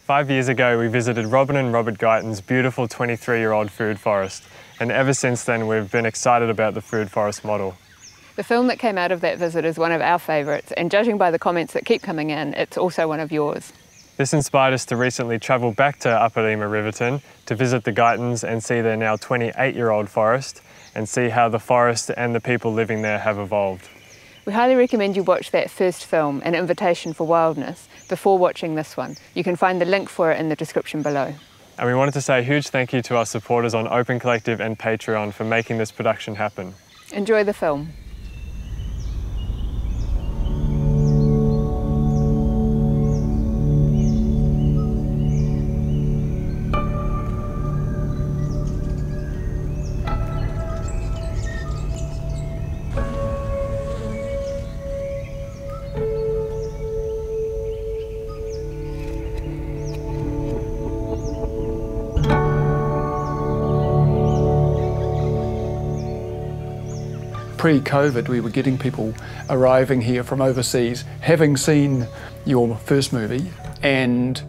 5 years ago, we visited Robin and Robert Guyton's beautiful 23-year-old food forest, and ever since then we've been excited about the food forest model. The film that came out of that visit is one of our favourites, and judging by the comments that keep coming in, it's also one of yours. This inspired us to recently travel back to Upper Lima Riverton to visit the Guytons and see their now 28-year-old forest and see how the forest and the people living there have evolved. We highly recommend you watch that first film, An Invitation for Wildness, before watching this one. You can find the link for it in the description below. And we wanted to say a huge thank you to our supporters on Open Collective and Patreon for making this production happen. Enjoy the film. Pre-COVID, we were getting people arriving here from overseas, having seen your first movie and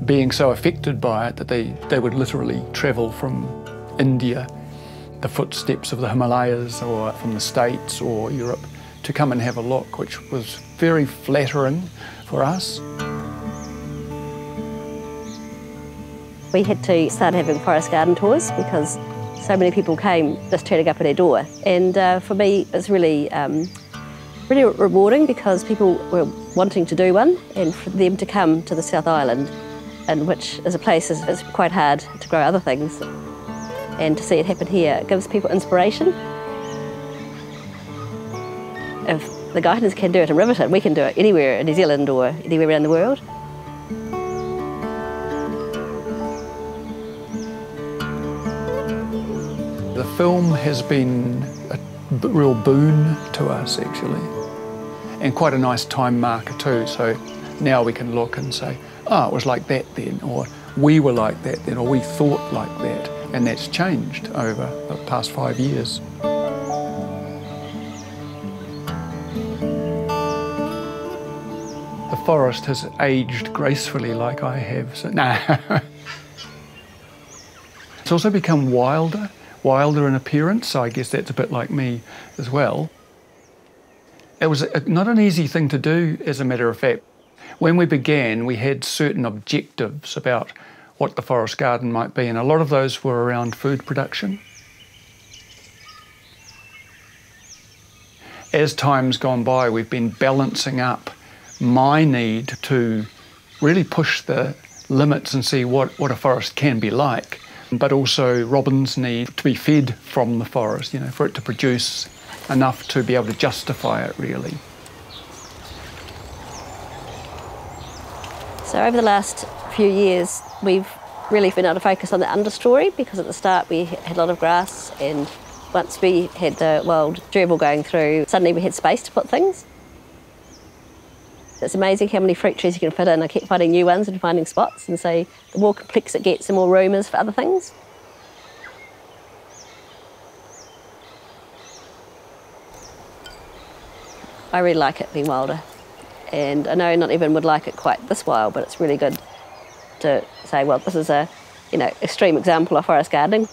being so affected by it that they would literally travel from India, the footsteps of the Himalayas, or from the States or Europe to come and have a look, which was very flattering for us. We had to start having forest garden tours because so many people came just turning up at our door. And for me, it's really, really rewarding because people were wanting to do one, and for them to come to the South Island, and which is a place it's quite hard to grow other things, and to see it happen here gives people inspiration. If the Guytons can do it in Riverton, we can do it anywhere in New Zealand or anywhere around the world. The film has been a real boon to us, actually, and quite a nice time marker too. So now we can look and say, oh, it was like that then, or we were like that then, or we thought like that, and that's changed over the past 5 years. The forest has aged gracefully like I have. So, nah. It's also become wilder in appearance, so I guess that's a bit like me as well. It was not an easy thing to do, as a matter of fact. When we began, we had certain objectives about what the forest garden might be, and a lot of those were around food production. As time's gone by, we've been balancing up my need to really push the limits and see what a forest can be like, but also Robin's need to be fed from the forest, you know, for it to produce enough to be able to justify it, really. So over the last few years, we've really been able to focus on the understory, because at the start we had a lot of grass, and once we had the wild gerbil going through, suddenly we had space to put things. It's amazing how many fruit trees you can fit in. I keep finding new ones and finding spots, and so the more complex it gets, the more room is for other things. I really like it being wilder, and I know not everyone would like it quite this wild, but it's really good to say, well, this is a, you know, extreme example of forest gardening.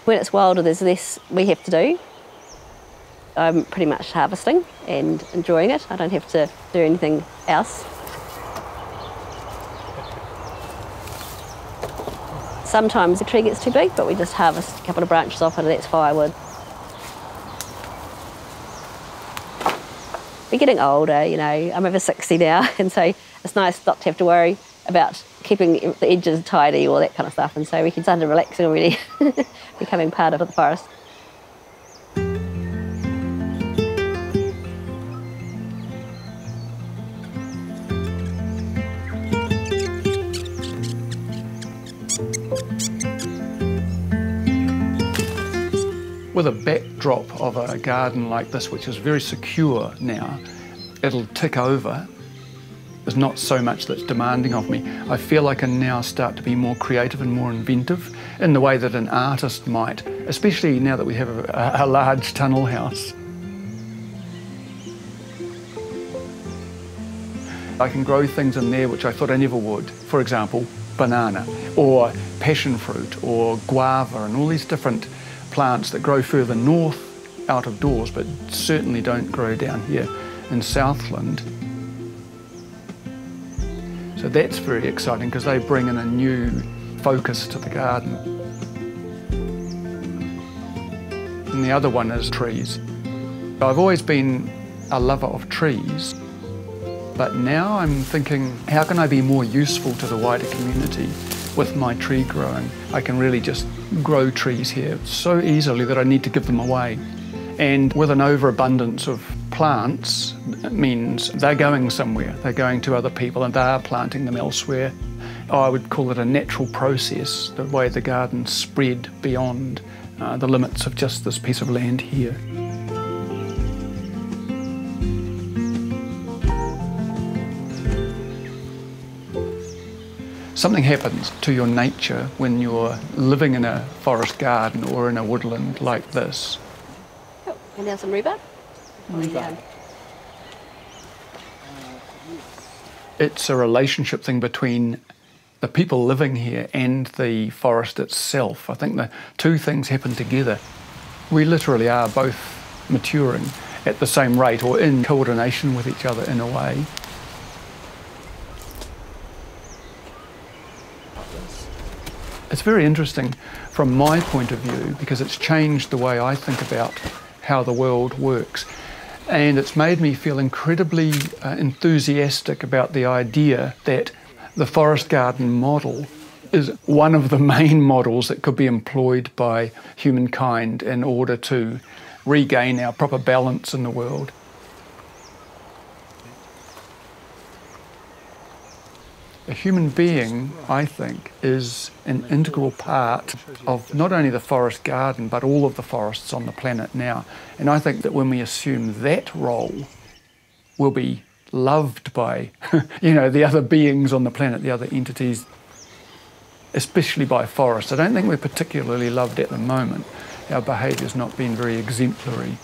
When it's wilder, there's less we have to do. I'm pretty much harvesting and enjoying it. I don't have to do anything else. Sometimes the tree gets too big, but we just harvest a couple of branches off it, and that's firewood. We're getting older, you know, I'm over 60 now, and so it's nice not to have to worry about keeping the edges tidy or that kind of stuff, and so we can start to relax and really becoming part of the forest. With a backdrop of a garden like this, which is very secure now, it'll tick over. There's not so much that's demanding of me. I feel I can now start to be more creative and more inventive in the way that an artist might especially now that we have a large tunnel house. I can grow things in there which I thought I never would. For example, banana, or passion fruit, or guava, and all these different plants that grow further north out of doors, but certainly don't grow down here in Southland. So that's very exciting because they bring in a new focus to the garden. And the other one is trees. I've always been a lover of trees, but now I'm thinking, how can I be more useful to the wider community with my tree growing? I can really just grow trees here so easily that I need to give them away. And with an overabundance of plants, it means they're going somewhere. They're going to other people and they are planting them elsewhere. I would call it a natural process, the way the garden spread beyond the limits of just this piece of land here. Something happens to your nature when you're living in a forest garden or in a woodland like this. Cool. And now some rhubarb. It's a relationship thing between the people living here and the forest itself. I think the two things happen together. We literally are both maturing at the same rate or in coordination with each other in a way. It's very interesting from my point of view because it's changed the way I think about how the world works. And it's made me feel incredibly enthusiastic about the idea that the forest garden model is one of the main models that could be employed by humankind in order to regain our proper balance in the world. A human being, I think, is an integral part of not only the forest garden, but all of the forests on the planet now. And I think that when we assume that role, we'll be loved by, the other beings on the planet, the other entities, especially by forests. I don't think we're particularly loved at the moment. Our behaviour's not been very exemplary.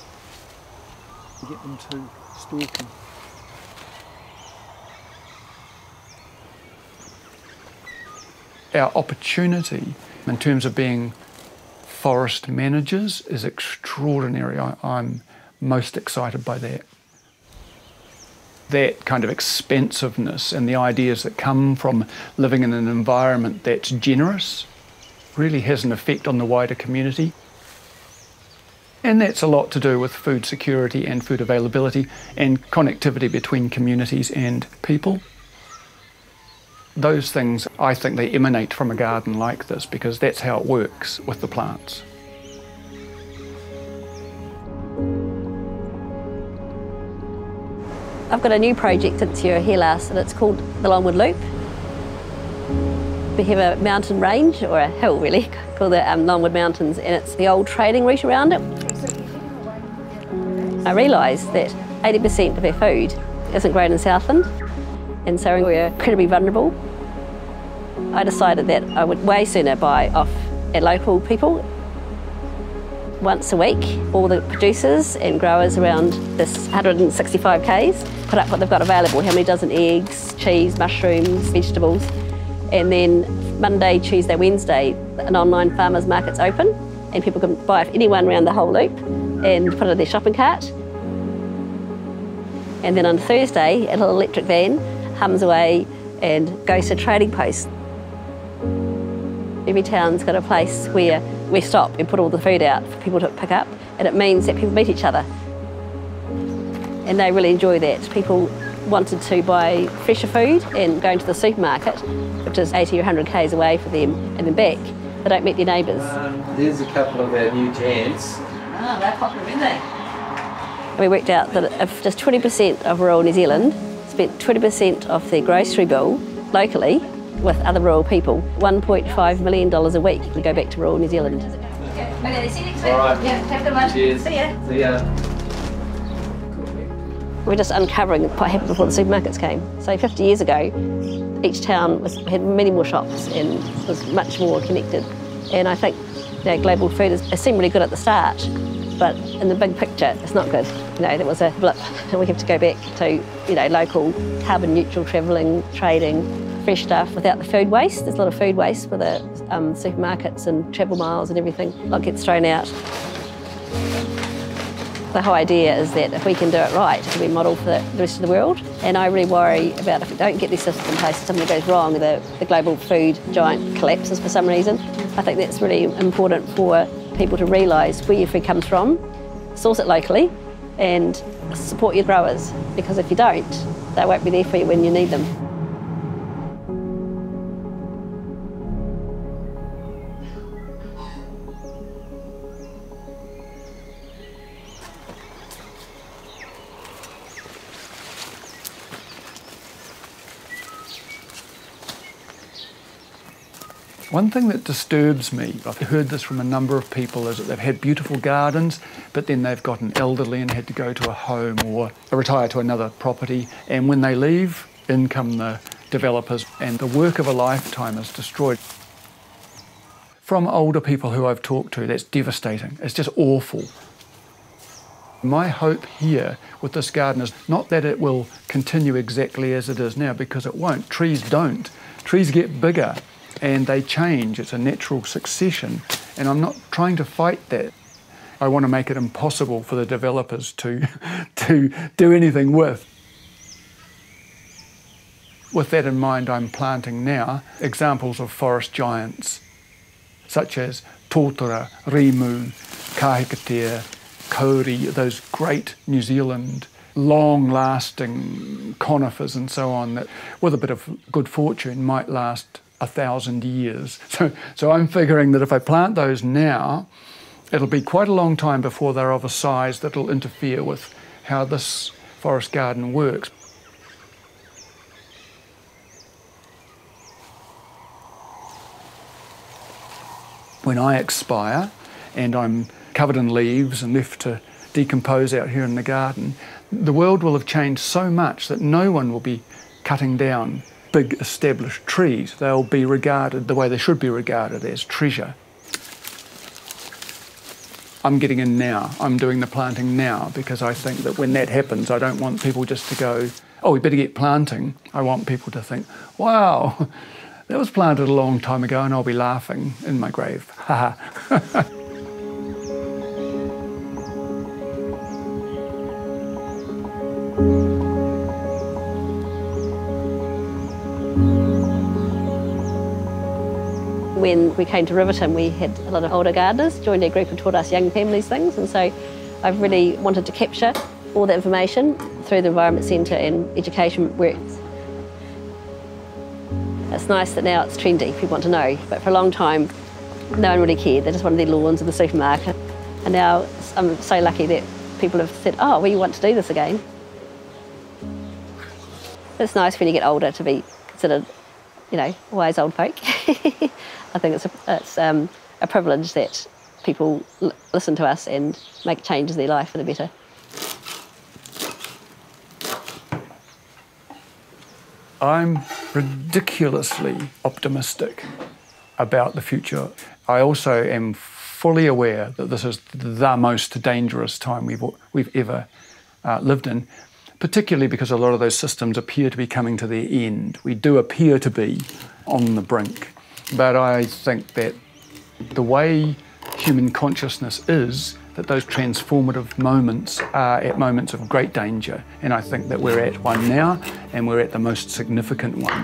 Get them to stalking. Our opportunity in terms of being forest managers is extraordinary. I'm most excited by that. That kind of expansiveness and the ideas that come from living in an environment that's generous really has an effect on the wider community. And that's a lot to do with food security and food availability and connectivity between communities and people. Those things, I think they emanate from a garden like this because that's how it works with the plants. I've got a new project since you were here last and it's called the Longwood Loop. We have a mountain range, or a hill really, called the Longwood Mountains, and it's the old trading route around it. I realised that 80% of our food isn't grown in Southland, and so we're incredibly vulnerable. I decided that I would way sooner buy off our local people. Once a week, all the producers and growers around this 165 k's put up what they've got available, how many dozen eggs, cheese, mushrooms, vegetables. And then Monday, Tuesday, Wednesday, an online farmers market's open and people can buy off anyone around the whole loop and put it in their shopping cart. And then on Thursday, a little electric van hums away and goes to trading posts. Every town's got a place where we stop and put all the food out for people to pick up, and it means that people meet each other. And they really enjoy that. People wanted to buy fresher food and going to the supermarket, which is 80 or 100 k's away for them, and then back. They don't meet their neighbours. There's a couple of our new jams. Oh, they're popular, aren't they? We worked out that if just 20% of rural New Zealand spent 20% of their grocery bill locally with other rural people, $1.5 million a week would go back to rural New Zealand. Okay, see you next week. All right. Yeah, have a good one. Cheers. See ya. See ya. We're just uncovering what happened before the supermarkets came. So 50 years ago, each town had many more shops and was much more connected. And I think global food it seemed really good at the start, but in the big picture, it's not good. There was a blip, and we have to go back to, local carbon neutral travelling, trading, fresh stuff without the food waste. There's a lot of food waste with the supermarkets and travel miles and everything. A lot gets thrown out. The whole idea is that if we can do it right, it can be a model for the rest of the world. And I really worry about if we don't get these systems in place, if something goes wrong, the global food giant collapses for some reason. I think that's really important for people to realise where your food comes from, source it locally, and support your growers. Because if you don't, they won't be there for you when you need them. One thing that disturbs me, I've heard this from a number of people, is that they've had beautiful gardens, but then they've gotten elderly and had to go to a home or retire to another property. And when they leave, in come the developers, and the work of a lifetime is destroyed. From older people who I've talked to, that's devastating. It's just awful. My hope here with this garden is not that it will continue exactly as it is now, because it won't. Trees don't. Trees get bigger and they change. It's a natural succession, and I'm not trying to fight that. I want to make it impossible for the developers to do anything with. With that in mind, I'm planting now examples of forest giants, such as tōtara, rimu, kahikatea, kauri, those great New Zealand long-lasting conifers and so on that, with a bit of good fortune, might last 1,000 years. So I'm figuring that if I plant those now, it'll be quite a long time before they're of a size that'll interfere with how this forest garden works. When I expire and I'm covered in leaves and left to decompose out here in the garden, the world will have changed so much that no one will be cutting down big established trees. They'll be regarded the way they should be regarded, as treasure. I'm getting in now. I'm doing the planting now, because I think that when that happens, I don't want people just to go, oh, we better get planting. I want people to think, wow, that was planted a long time ago, and I'll be laughing in my grave. Ha ha. When we came to Riverton, we had a lot of older gardeners joined our group and taught us young families things, and so I've really wanted to capture all the information through the Environment Centre and education work. It's nice that now it's trendy, people want to know, but for a long time no one really cared. They just wanted their lawns in the supermarket, and now I'm so lucky that people have said, oh, we want to do this again. It's nice when you get older to be considered, wise old folk. I think it's a privilege that people listen to us and make changes in their life for the better. I'm ridiculously optimistic about the future. I also am fully aware that this is the most dangerous time we've ever lived in, particularly because a lot of those systems appear to be coming to their end. We do appear to be on the brink. But I think that the way human consciousness is, that those transformative moments are at moments of great danger. And I think that we're at one now, and we're at the most significant one.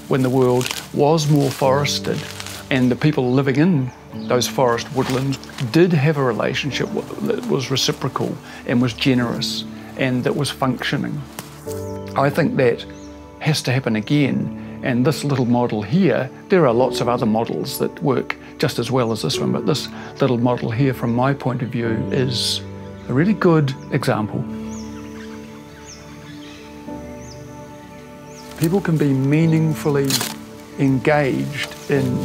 When the world was more forested, and the people living in those forest woodlands did have a relationship that was reciprocal and was generous and that was functioning. I think that has to happen again, and this little model here, there are lots of other models that work just as well as this one, but this little model here, from my point of view, is a really good example. People can be meaningfully engaged in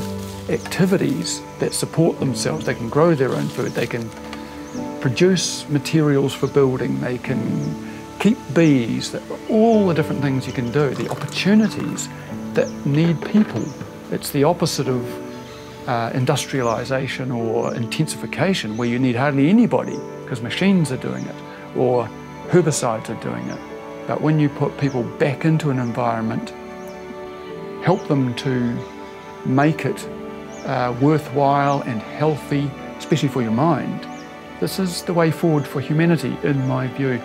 activities that support themselves. They can grow their own food, they can produce materials for building, they can keep bees, all the different things you can do, the opportunities that need people. It's the opposite of industrialisation or intensification, where you need hardly anybody because machines are doing it or herbicides are doing it. But when you put people back into an environment, help them to make it worthwhile and healthy, especially for your mind, this is the way forward for humanity, in my view.